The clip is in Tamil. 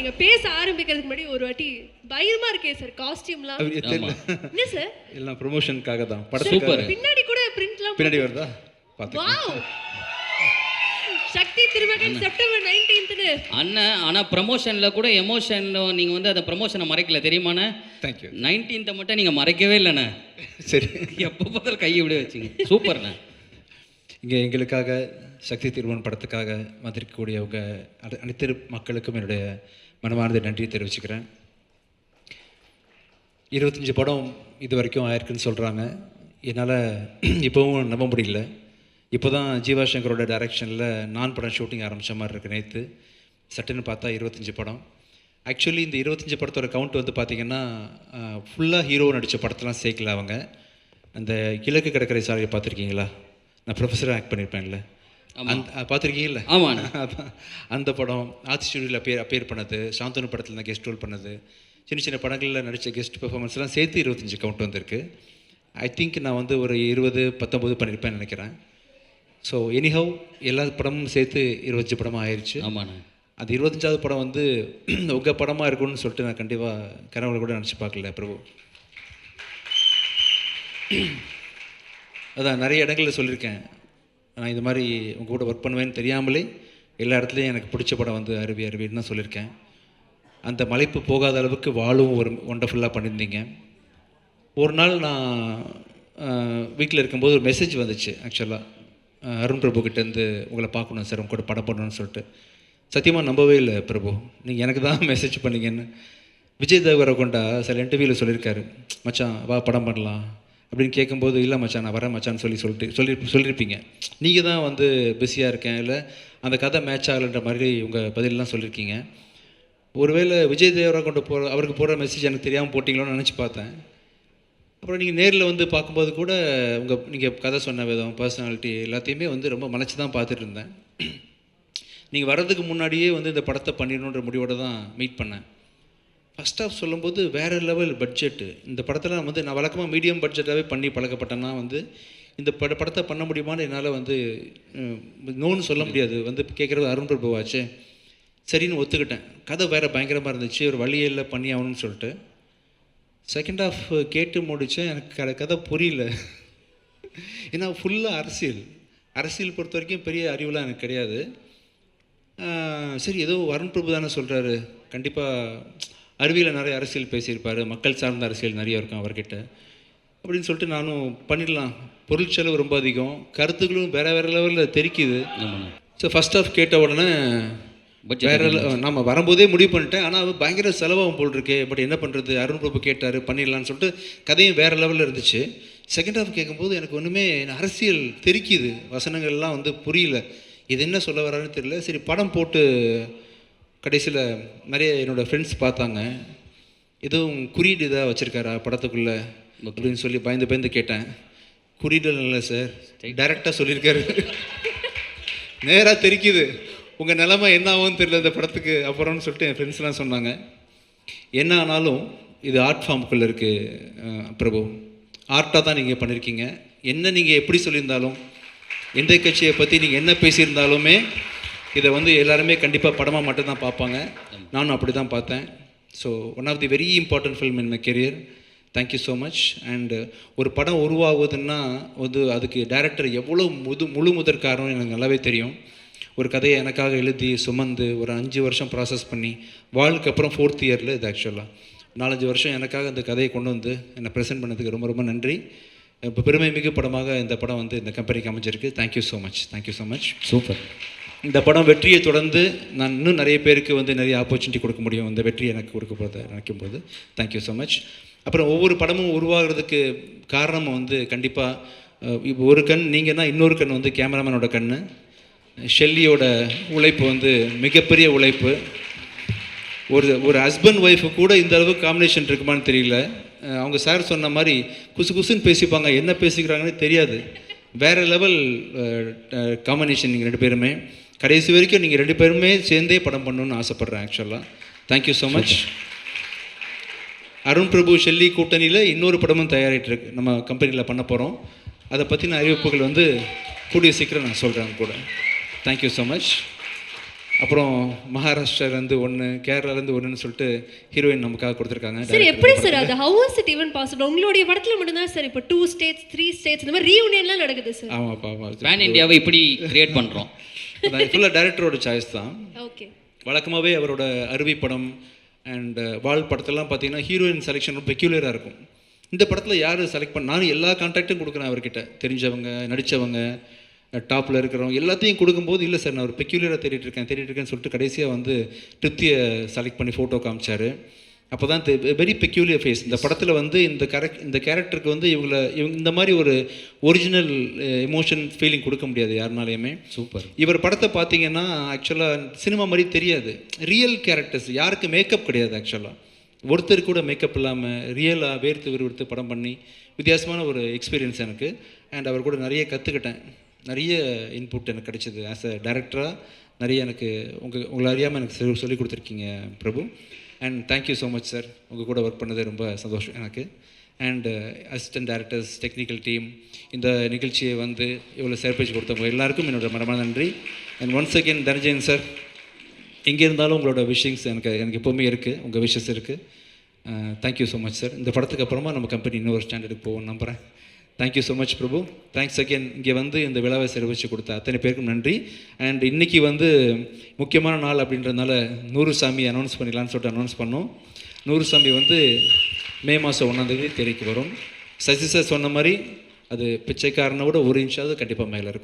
நீங்க பேச ஆரம்பிக்கிறதுக்கு முன்னாடி ஒரு வாட்டி பயமா இருக்கே சார் காஸ்டியூம்லாம். என்ன சார்? எல்லாம் ப்ரமோஷனுக்காக தான். சூப்பர். பின்னாடி கூட பிரிண்ட்லாம் பின்னாடி வருதா? வாவ். சக்தி திருமகன் செப்டம்பர் 19th அண்ணா. ஆனா ப்ரமோஷன்ல கூட எமோஷன் நீங்க வந்து அந்த ப்ரமோஷனை மறைக்கல தெரியுமாண்ணே? Thank you. 19th மட்டும் நீங்க மறைக்கவே இல்லைண்ணே. சரி, எப்போ பார்த்தாலும் கையை விட வச்சிங்க. சூப்பர்ண்ணே. இங்கே எங்களுக்காக சக்தி திருமகன் படத்துக்காக வந்திருக்கக்கூடியவங்க அனைத்து மக்களுக்கும் என்னுடைய மனமார்ந்த நன்றியை தெரிவிச்சுக்கிறேன். 25 படம் இது வரைக்கும் ஆயிருக்குன்னு சொல்கிறாங்க. என்னால் இப்போவும் நம்ப முடியல. இப்போ தான் ஜீவா சங்கரோட டைரக்ஷனில் நான் படம் ஷூட்டிங் ஆரம்பித்த மாதிரி இருக்குது. நேற்று சட்டுன்னு பார்த்தா 25 படம். ஆக்சுவலி இந்த 25 படத்தோட கவுண்ட் வந்து பார்த்திங்கன்னா ஃபுல்லாக ஹீரோ நடித்த படத்தெல்லாம் சேர்க்கல. அவங்க அந்த கிழக்கு கடற்கரை சாலையை பார்த்துருக்கீங்களா? நான் ப்ரொஃபஸராக ஆக்ட் பண்ணியிருப்பேன்ல, பார்த்துருக்கீங்களா? ஆமாம். அதான் அந்த படம் ஆர்த்தி ஸ்டுடியோவில் அப்பேர் பண்ணது, சாந்தனு படத்தில் நான் கெஸ்ட் ரோல் பண்ணது, சின்ன சின்ன படங்களில் நடித்த கெஸ்ட் பெர்ஃபார்மன்ஸ்லாம் சேர்த்து 25 கவுண்ட் வந்திருக்கு. ஐ திங்க் நான் வந்து ஒரு 20-19 பண்ணியிருப்பேன்னு நினைக்கிறேன். ஸோ எனிஹவ் எல்லா படமும் சேர்த்து 25 படமாக ஆயிடுச்சு. ஆமாண்ணா. அந்த 25வது படம் வந்து உங்கள் படமாக இருக்கும்னு சொல்லிட்டு நான் கண்டிப்பாக கனவுல கூட நினச்சி பார்க்கல பிரபு. அதான் நிறைய இடங்களில் சொல்லியிருக்கேன், நான் இது மாதிரி உங்கள் கூட ஒர்க் பண்ணுவேன்னு தெரியாமலே எல்லா இடத்துலையும் எனக்கு பிடிச்ச படம் வந்து அருவின்னு தான் சொல்லியிருக்கேன். அந்த மலைப்பு போகாத அளவுக்கு வாழும் ஒரு ஒண்டர்ஃபுல்லாக பண்ணியிருந்தீங்க. ஒரு நாள் நான் வீட்டில் இருக்கும்போது ஒரு மெசேஜ் வந்துச்சு. ஆக்சுவலாக அருண் பிரபு கிட்டேருந்து உங்களை பார்க்கணும் சார், உங்க கூட படம் பண்ணணும்னு சொல்லிட்டு. சத்தியமாக நம்பவே இல்லை பிரபு, நீங்கள் எனக்கு தான் மெசேஜ் பண்ணீங்கன்னு. விஜய் தேவரகொண்டா சில இன்டர்வியூவில் சொல்லியிருக்காரு, மச்சான் வா படம் பண்ணலாம் அப்படின்னு கேட்கும்போது, இல்லை மச்சான் நான் வரேன் மச்சான்னு சொல்லியிருப்பீங்க. நீங்கள் தான் வந்து பிஸியாக இருக்கேன், இல்லை அந்த கதை மேட்ச் ஆகலைன்ற மாதிரி உங்கள் பதிலெலாம் சொல்லியிருக்கீங்க. ஒருவேளை விஜய் தேவரகொண்ட அவருக்கு போடுற மெசேஜ் எனக்கு தெரியாமல் போட்டிங்களோன்னு நினச்சி பார்த்தேன். அப்புறம் நீங்கள் நேரில் வந்து பார்க்கும்போது கூட நீங்கள் கதை சொன்ன விதம், பர்சனாலிட்டி எல்லாத்தையுமே வந்து ரொம்ப மலைச்சி தான் பார்த்துட்டு இருந்தேன். நீங்கள் வர்றதுக்கு முன்னாடியே வந்து இந்த படத்தை பண்ணிடணுன்ற முடிவோடு தான் மீட் பண்ணேன். ஃபஸ்ட் ஆஃப் சொல்லும்போது வேறு லெவல் பட்ஜெட்டு. இந்த படத்தில் வந்து நான் வழக்கமாக மீடியம் பட்ஜெட்டாகவே பண்ணி பழக்கப்பட்டேன்னா வந்து இந்த படத்தை பண்ண முடியுமான்னு என்னால் வந்து நோன்னு சொல்ல முடியாது. வந்து கேட்குறது அருண் பிரபுவாச்சு, சரின்னு ஒத்துக்கிட்டேன். கதை வேறு பயங்கரமாக இருந்துச்சு, ஒரு வழியில் பண்ணி ஆகணும்னு சொல்லிட்டு செகண்ட் ஆஃப் கேட்டு முடித்தேன். எனக்கு கதை புரியல. ஏன்னா ஃபுல்லாக அரசியல் பொறுத்த வரைக்கும் பெரிய அறிவுலாம் எனக்கு கிடையாது. சரி ஏதோ அருண் பிரபு தானே சொல்கிறாரு, கண்டிப்பாக அறிவியலில் நிறைய அரசியல் பேசியிருப்பார், மக்கள் சார்ந்த அரசியல் நிறைய இருக்கும் அவர்கிட்ட அப்படின்னு சொல்லிட்டு நானும் பண்ணிடலாம். பொருள் செலவு ரொம்ப அதிகம், கருத்துக்களும் வேறு லெவலில் தெரிக்குது. ஸோ ஃபஸ்ட் ஆஃப் கேட்ட உடனே வேறு நம்ம வரும்போதே முடிவு பண்ணிட்டேன். ஆனால் பயங்கர செலவாகும் போல் இருக்கே, பட் என்ன பண்ணுறது, அருண் பிரபு கேட்டார் பண்ணிடலான்னு சொல்லிட்டு கதையும் வேறு லெவலில் இருந்துச்சு. செகண்ட் ஆஃப் கேட்கும்போது எனக்கு ஒன்றுமே அரசியல் தெரிக்குது, வசனங்கள்லாம் வந்து புரியல, இது என்ன சொல்ல வரான்னு தெரியல. சரி படம் போட்டு கடைசியில் நிறைய என்னோடய ஃப்ரெண்ட்ஸ் பார்த்தாங்க, எதுவும் குறியீடு இதாக வச்சுருக்காரா படத்துக்குள்ளே அப்படின்னு சொல்லி பயந்து கேட்டேன். குறியீடு இல்லை சார், டைரெக்டாக சொல்லியிருக்காரு. நேராக தெரிக்குது, உங்கள் நிலைமை என்ன ஆகும்னு தெரியல இந்த படத்துக்கு அப்புறம்னு சொல்லிட்டு என் ஃப்ரெண்ட்ஸ்லாம் சொன்னாங்க. என்ன ஆனாலும் இது ஆர்ட் ஃபார்முக்குள்ளே இருக்குது பிரபு, ஆர்ட்டாக தான் நீங்கள் பண்ணியிருக்கீங்க. என்ன நீங்கள் எப்படி சொல்லியிருந்தாலும், எந்த கட்சியை பற்றி நீங்கள் என்ன பேசியிருந்தாலுமே இதை வந்து எல்லாருமே கண்டிப்பாக படமாக மட்டும்தான் பார்ப்பாங்க. நானும் அப்படி தான் பார்த்தேன். So one of the very important film in my career. Thank you so much. And ஒரு படம் உருவாகுதுன்னா வந்து அதுக்கு டைரக்டர் எவ்வளோ முழு முதற் காரணம் எனக்கு நல்லாவே தெரியும். ஒரு கதையை எனக்காக எழுதி சுமந்து ஒரு 5 வருஷம் ப்ராசஸ் பண்ணி வாழ்க்கை அப்புறம் 4th இயரில் இது ஆக்சுவலாக 4-5 வருஷம் எனக்காக அந்த கதையை கொண்டு வந்து என்னை ப்ரெசென்ட் பண்ணதுக்கு ரொம்ப ரொம்ப நன்றி. இப்போ பெருமை மிகு படமாக இந்த படம் வந்து இந்த கம்பெனிக்கு அமைஞ்சிருக்கு. Thank you so much. சூப்பர். இந்த படம் வெற்றியை தொடர்ந்து நான் இன்னும் நிறைய பேருக்கு வந்து நிறைய ஆப்பர்ச்சுனிட்டி கொடுக்க முடியும். இந்த வெற்றி எனக்கு கொடுக்க போகிறத நினைக்கும் போது தேங்க்யூ ஸோ மச். அப்புறம் ஒவ்வொரு படமும் உருவாகிறதுக்கு காரணம் வந்து கண்டிப்பாக இப்போ ஒரு கண் நீங்கன்னா இன்னொரு கண் வந்து கேமராமேனோட கண். ஷெல்லியோட உழைப்பு வந்து மிகப்பெரிய உழைப்பு. ஒரு ஹஸ்பண்ட் ஒய்ஃபு கூட இந்த அளவுக்கு காம்பினேஷன் இருக்குமான்னு தெரியல. அவங்க சார் சொன்ன மாதிரி குசுன்னு பேசிப்பாங்க, என்ன பேசிக்கிறாங்கன்னு தெரியாது. வேறு லெவல் காம்பினேஷன் நீங்கள் 2 பேருமே. கடைசி வரைக்கும் நீங்கள் 2 பேருமே சேர்ந்தே படம் பண்ணணுன்னு ஆசைப்பட்றேன் ஆக்சுவலாக. Thank you so much. Arun Prabhu Shelly கூட்டணியில் இன்னொரு படமும் தயாரிட்டு இருக்கு, நம்ம கம்பெனியில் பண்ண போகிறோம். அதை பற்றின அறிவிப்புகள் வந்து கூடிய சீக்கிரம் நான் சொல்கிறேன் கூட. Thank you so much. அப்புறம் மகாராஷ்டிராலேருந்து ஒன்று, கேரளாலேருந்து ஒன்றுன்னு சொல்லிட்டு ஹீரோயின் நமக்காக கொடுத்துருக்காங்க. சார் எப்படி சார் அது how is it even possible? உங்களுடைய படத்துல மட்டும் தான் சார் இப்போ 2 states 3 states இந்த மாதிரி ரீயூனியன்லாம் நடக்குது சார். ஆமாப்பா ஆமாம். பேன் இந்தியாவை இப்படி கிரியேட் பண்ணுறோம். ஃபுல்லாக டைரக்டரோட சாய்ஸ் தான். ஓகே. வழக்கமாகவே அவரோட அருவி படம் அண்ட் வால் படத்தெல்லாம் பார்த்தீங்கன்னா ஹீரோயின் செலெக்ஷன் ரொம்ப பெக்யூலராக இருக்கும். இந்த படத்தில் யார் செலக்ட் பண்ண, நானும் எல்லா கான்டாக்டும் கொடுக்குறேன் அவர்கிட்ட, தெரிஞ்சவங்க நடித்தவங்க டாப்பில் இருக்கிறவங்க எல்லாத்தையும் கொடுக்கும்போது இல்லை சார் நான் ஒரு பெக்யூலராக தேடிட்டு இருக்கேன்னு சொல்லிட்டு கடைசியாக வந்து திருப்தியை செலக்ட் பண்ணி ஃபோட்டோ காமிச்சார். அப்போ தான் வெரி பெக்யூலியர் ஃபேஸ் இந்த படத்தில் வந்து இந்த கேரக்டருக்கு வந்து இவங்க இந்த மாதிரி ஒரு ஒரிஜினல் எமோஷன் ஃபீலிங் கொடுக்க முடியாது யாருனாலையுமே. சூப்பர். இவர் படத்தை பார்த்தீங்கன்னா ஆக்சுவலாக சினிமா மாதிரி தெரியாது, ரியல் கேரக்டர்ஸ், யாருக்கு மேக்கப் கிடையாது. ஆக்சுவலாக ஒருத்தர் கூட மேக்கப் இல்லாமல் ரியலாக வேர்த்து விறுவிறுத்து படம் பண்ணி வித்தியாசமான ஒரு எக்ஸ்பீரியன்ஸ் எனக்கு. அண்ட் அவர் கூட நிறைய கற்றுக்கிட்டேன், நிறைய இன்புட் எனக்கு கிடைச்சிது. ஆஸ் அ டைரக்டராக நிறைய எனக்கு உங்களை அறியாமல் எனக்கு சொல்லிக் கொடுத்துருக்கீங்க Prabhu. And thank you so much sir, உங்கள் கூட ஒர்க் பண்ணது ரொம்ப சந்தோஷம் எனக்கு. And assistant directors, technical team, இந்த நிகழ்ச்சியை வந்து இவ்வளோ சர்ப்ரைஸ் கொடுத்தவங்க எல்லாருக்கும் என்னோட மனமான நன்றி. And once again Dhananjayan sir, எங்கே இருந்தாலும் உங்களோட விஷயங்ஸ் எனக்கு எப்போவுமே இருக்குது, உங்கள் விஷஸ் இருக்குது. Thank you so much sir. இந்த படத்துக்கு அப்புறமா நம்ம கம்பெனி இன்னொரு ஸ்டாண்டர்டுக்கு போவோம்னு நம்புகிறேன். தேங்க்யூ ஸோ மச் பிரபு. தேங்க்ஸ் அகேன் இங்கே வந்து இந்த விழாவை சிறப்பிச்சு கொடுத்த அத்தனை பேருக்கும் நன்றி. அண்ட் இன்றைக்கி வந்து முக்கியமான நாள் அப்படின்றதுனால 100 சாமி அனௌன்ஸ் பண்ணிடலான்னு சொல்லிட்டு அனௌன்ஸ் பண்ணோம். 100 சாமி வந்து மே மாதம் 1ஆம் தேதி திரைக்கு வரும். சசி சார் சொன்ன மாதிரி அது பிச்சைக்காரனை விட 1 இன்ச்சாவது கண்டிப்பாக மேலே இருக்கும்.